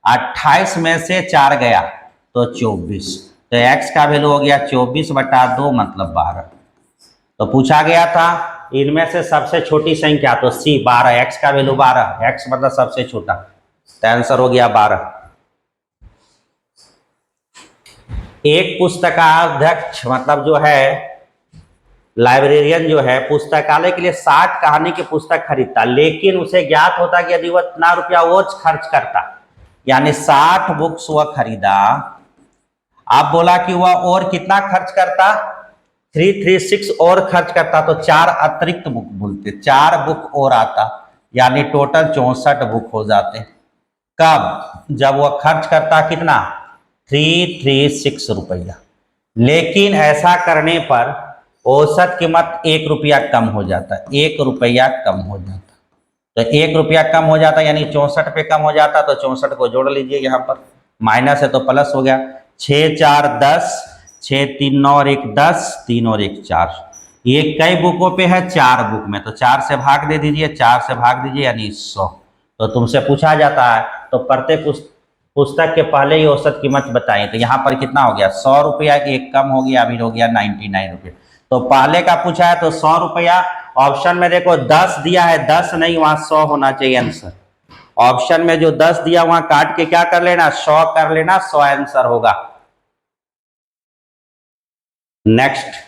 28 में से 4 गया तो 24, तो x का वैल्यू हो गया 24/2 मतलब 12। तो पूछा गया था इनमें से सबसे छोटी संख्या, तो c 12, x का वैल्यू 12, x मतलब सबसे छोटा, तो आंसर हो गया 12। एक पुस्तकाध्यक्ष मतलब जो है लाइब्रेरियन जो है पुस्तकालय के लिए 60 कहानी की पुस्तक खरीदता, लेकिन उसे ज्ञात होता कि यदि वह इतना रुपया वो खर्च करता, यानी 60 बुक्स वह खरीदा, आप बोला कि वह और कितना खर्च करता 336 और खर्च करता, तो 4 अतिरिक्त बुक बोलते, 4 बुक और आता, यानी टोटल 64 बुक हो जाते। कब, जब वह खर्च करता कितना 336 रुपया, लेकिन ऐसा करने पर औसत कीमत 1 रुपया कम हो जाता, 1 रुपया कम हो जाता, तो 1 रुपया कम हो जाता यानी 64 पे कम हो जाता, तो 64 को जोड़ लीजिए, यहाँ पर माइनस है तो प्लस हो गया, 6 4 10, 6 3 9 और 1 10, 3 और 1 4, ये कई बुकों पे है 4 बुक में, तो 4 से भाग दे दीजिए, 4 से भाग दीजिए यानी 100। तो तुमसे पूछा जाता है तो प्रत्येक पुस्तक के पहले ही औसत कीमत बताएं, तो यहाँ पर कितना हो गया 100 रुपया, एक कम हो गया अभी हो गया 99 रुपये। तो पहले का पूछा है तो 100 रुपया, ऑप्शन में देखो 10 दिया है, 10 नहीं वहां 100 होना चाहिए आंसर, ऑप्शन में जो 10 दिया वहां काट के क्या कर लेना 100 कर लेना, 100 आंसर होगा। नेक्स्ट,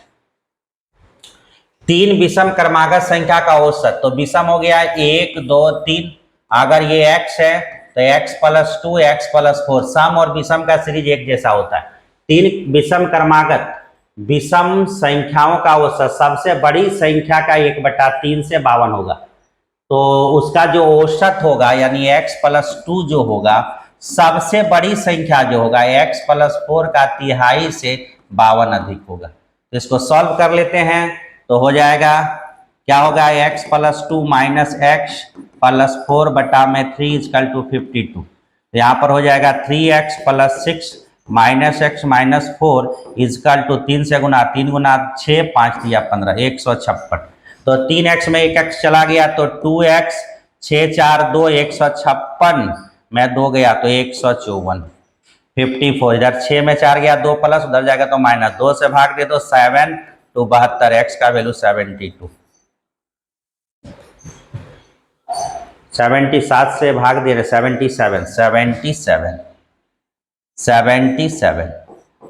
तीन विषम क्रमागत संख्या का औसत, तो विषम हो गया 1 2 3, अगर ये x है तो x + 2 x + 4, सम और विषम का सीरीज एक जैसा होता है। तीन विषम क्रमागत विषम संख्याओं का औसत सबसे बड़ी संख्या का 1/3 से 52 होगा, तो उसका जो औसत होगा यानी x + 2 जो होगा सबसे बड़ी संख्या जो होगा x + 4 का तिहाई से 52 अधिक होगा। तो इसको सॉल्व कर लेते हैं, तो हो जाएगा क्या होगा x + 2 - x + 4 बटा में 3 = 52। तो यहाँ पर हो जाएगा 3x + 6 - x - 4 = 3 से गुना 3 गुना 6 5 × 15 156। तो 3x में 1x चला गया तो 2x 6 4 2 156 में 2 गया तो 154 54, इधर 6 में 4 गया 2 प्लस, उधर जाएगा तो माइनस, 2 से भाग दे तो 7 2 72, x का वैल्यू 72। 77 से भाग दे रहे 77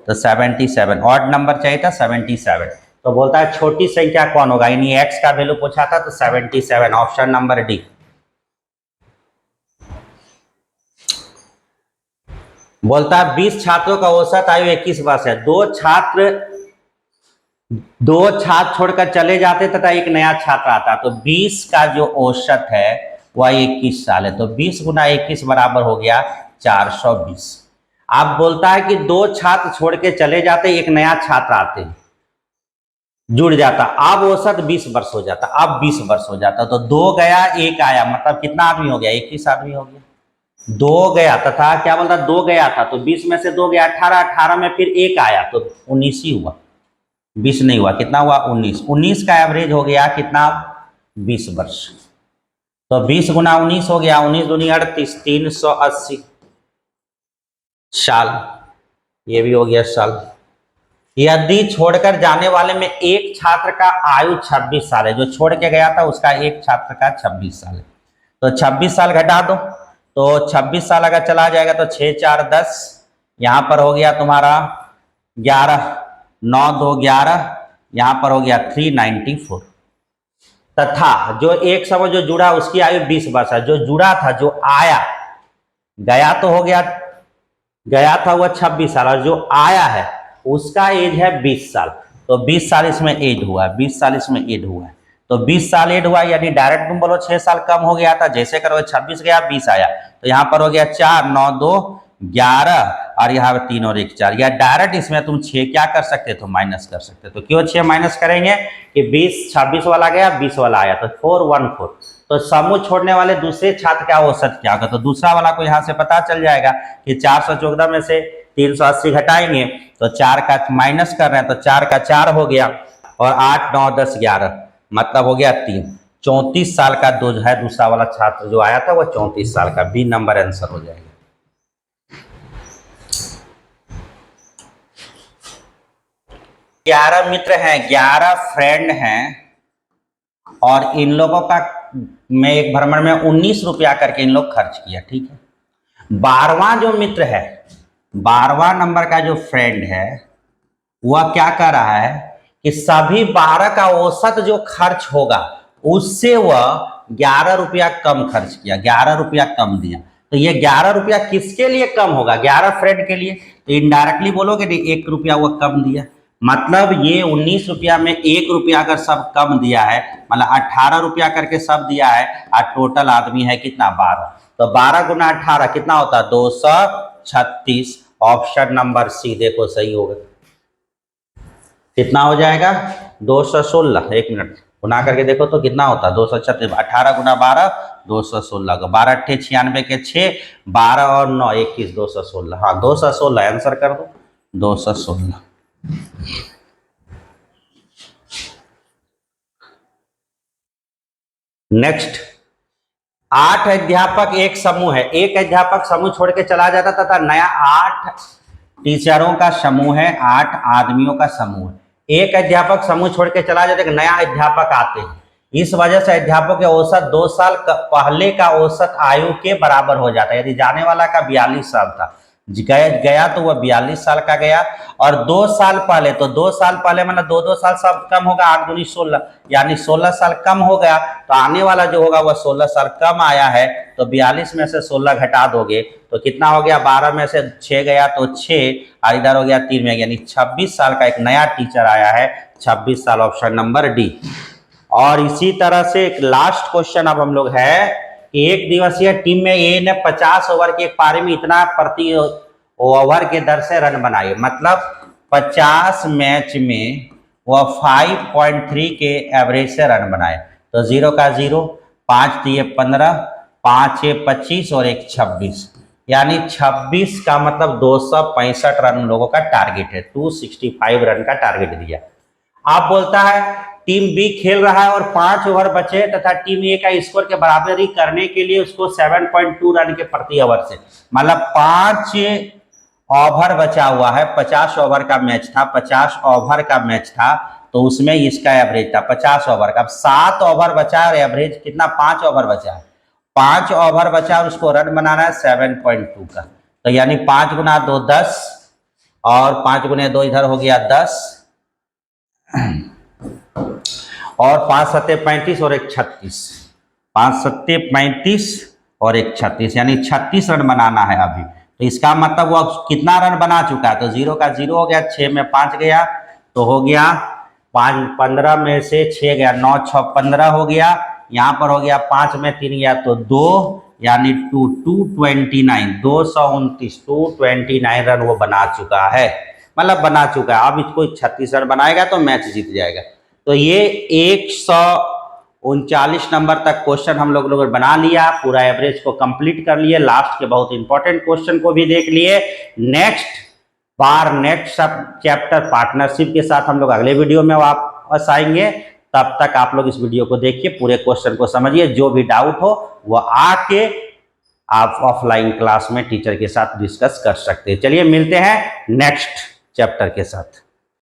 तो 77 ऑड नंबर चाहिए था 77। तो बोलता है छोटी संख्या कौन होगा, यानी x का वैल्यू पूछा था तो 77, ऑप्शन नंबर डी। बोलता है 20 छात्रों का औसत आयु 21 वर्ष है, दो छात्र छोड़कर चले जाते तथा एक नया छात्र आता, तो 20 का जो औसत है वह 21 साल है, तो 20 × 21 बराबर हो गया 420। अब बोलता है कि दो छात्र छोड़ के चले जाते एक नया छात्र आते जुड़ जाता, अब औसत 20 वर्ष हो जाता, अब 20 वर्ष हो जाता, तो 2 गया 1 आया, मतलब कितना आदमी हो गया 21 आदमी हो गया। 2 गया तथा क्या बोलता 2 गया था तो 20 में से 2 गया 18, 18 में फिर 1 आया तो 19 ही हुआ, 20 नहीं हुआ, कितना हुआ 19। 19 का एवरेज हो गया कितना 20 वर्ष, तो 20 × 19 हो गया 19 दूनी 38 380 साल, ये भी हो गया साल। यदि छोड़कर जाने वाले में एक छात्र का आयु 26 साल है, जो छोड़ के गया था उसका एक छात्र का 26 साल है, तो 26 साल घटा दो, तो 26 साल अगर चला जाएगा तो 6 4 10, यहाँ पर हो गया तुम्हारा 11 9 2 11, यहाँ पर हो गया 394, तथा जो एक समय जो जुड़ा उसकी आयु 20 वर्ष है, जो जुड़ा था जो आया गया तो हो गया, गया था वह 26 साल और जो आया है उसका एज है 20 साल, तो 20 साल इसमें एड हुआ, 20 साल इसमें एड हुआ है, तो 20 साल एड हुआ, यानी डायरेक्ट तुम बोलो 6 साल कम हो गया था, जैसे करोगे 26 गया 20 आया, तो यहाँ पर हो गया 4 9 2 11 और यहाँ पर 3 और 1 4, या डायरेक्ट इसमें तुम 6 क्या कर सकते तो माइनस कर सकते, तो क्यों 6 माइनस करेंगे कि 20 26 वाला गया 20 वाला आया, तो 414, तो समूह छोड़ने वाले दूसरे छात्र का औसत क्या होगा, तो दूसरा वाला को यहाँ से पता चल जाएगा कि 414 में से 380 घटाएंगे तो 4 का माइनस कर रहे हैं, तो 4 का 4 हो गया और 8 9 10 11, मतलब हो गया 3, 34 साल का दो है दूसरा वाला छात्र जो आया था वह 34 साल का, बी नंबर आंसर हो जाएगा। 11 मित्र हैं, 11 फ्रेंड हैं और इन लोगों का मैं एक भ्रमण में 19 रुपया करके इन लोग खर्च किया, ठीक है। 12वां जो मित्र है, 12वां नंबर का जो फ्रेंड है वह क्या कर रहा है कि सभी 12 का औसत जो खर्च होगा उससे वह 11 रुपया कम खर्च किया, 11 रुपया कम दिया, तो ये 11 रुपया किसके लिए कम होगा 11 फ्रेंड के लिए, तो इनडायरेक्टली बोलोगे 1 रुपया वह कम दिया, मतलब ये 19 रुपया में 1 रुपया अगर सब कम दिया है, मतलब 18 रुपया करके सब दिया है और टोटल आदमी है कितना 12, तो 12 × 18 कितना होता है 236, ऑप्शन नंबर सी देखो सही होगा, कितना हो जाएगा 216, 1 मिनट गुना करके देखो तो कितना होता है 236, 18 × 12 216, 12 8 96 के 6, 12 और 9 21 216, हाँ 216 आंसर कर दो 216। नेक्स्ट, 8 अध्यापक एक समूह है, एक अध्यापक समूह छोड़ के चला जाता तथा नया 8 टीचरों का समूह है, 8 आदमियों का समूह है, एक अध्यापक समूह छोड़ के चला जाता है, नया अध्यापक आते हैं, इस वजह से अध्यापकों के औसत 2 साल पहले का औसत आयु के बराबर हो जाता है, यदि जाने वाला का 42 साल था गया तो वह 42 साल का गया। और 2 साल पहले, तो 2 साल पहले मतलब 2-2 साल सब कम होगा, 8 दूनी 16, यानी 16 साल कम हो गया। तो आने वाला जो होगा वह 16 साल कम आया है, तो 42 में से 16 घटा दोगे तो कितना हो गया, 12 में से 6 गया तो 6, और इधर हो गया 3 में, यानी 26 साल का एक नया टीचर आया है, 26 साल, ऑप्शन नंबर डी। और इसी तरह से एक लास्ट क्वेश्चन अब हम लोग है कि एक दिवसीय टीम में ए ने 50 ओवर के एक पारी में इतना प्रति ओवर के दर से रन बनाए, मतलब 50 मैच में वह 5.3 के एवरेज से रन बनाए। तो 0 का 0, 5 दिए 15, 5 6 25 और 1 26, यानी 26 का मतलब 265 रन लोगों का टारगेट है, 265 रन का टारगेट दिया। आप बोलता है टीम बी खेल रहा है और 5 ओवर बचे तथा टीम ए का स्कोर के बराबरी करने के लिए उसको 7.2 रन के प्रति ओवर से, मतलब 5 ओवर बचा हुआ है, 50 ओवर का मैच था, 50 ओवर का मैच था, तो उसमें इसका एवरेज था 50 ओवर का। अब 7 ओवर बचा और एवरेज कितना, 5 ओवर बचा है, 5 ओवर बचा और उसको रन बनाना है 7.2 का, तो यानी 5 गुना 2 10 और 5 गुने 2 इधर हो गया 10 और 5 सत्ते 35 और 1 36, 5 सत्ते 35 और 1 36, यानी 36 रन बनाना है अभी। तो इसका मतलब वो कितना रन बना चुका है, तो 0 का 0 हो गया, 6 में 5 गया तो हो गया 5, 15 में से 6 गया, 9 6 15 हो गया, यहाँ पर हो गया 5 में 3 गया तो 2, यानी 229, 229 रन वो बना चुका है, मतलब बना चुका है। अब इसको 36 रन बनाएगा तो मैच जीत जाएगा। तो ये 139 नंबर तक क्वेश्चन हम लोग बना लिया, पूरा एवरेज को कंप्लीट कर लिए, लास्ट के बहुत इंपॉर्टेंट क्वेश्चन को भी देख लिए। नेक्स्ट बार नेक्स्ट चैप्टर पार्टनरशिप के साथ हम लोग अगले वीडियो में वापस आएंगे। तब तक आप लोग इस वीडियो को देखिए, पूरे क्वेश्चन को समझिए, जो भी डाउट हो वो आके आप ऑफलाइन क्लास में टीचर के साथ डिस्कस कर सकते हैं। चलिए मिलते हैं नेक्स्ट चैप्टर के साथ।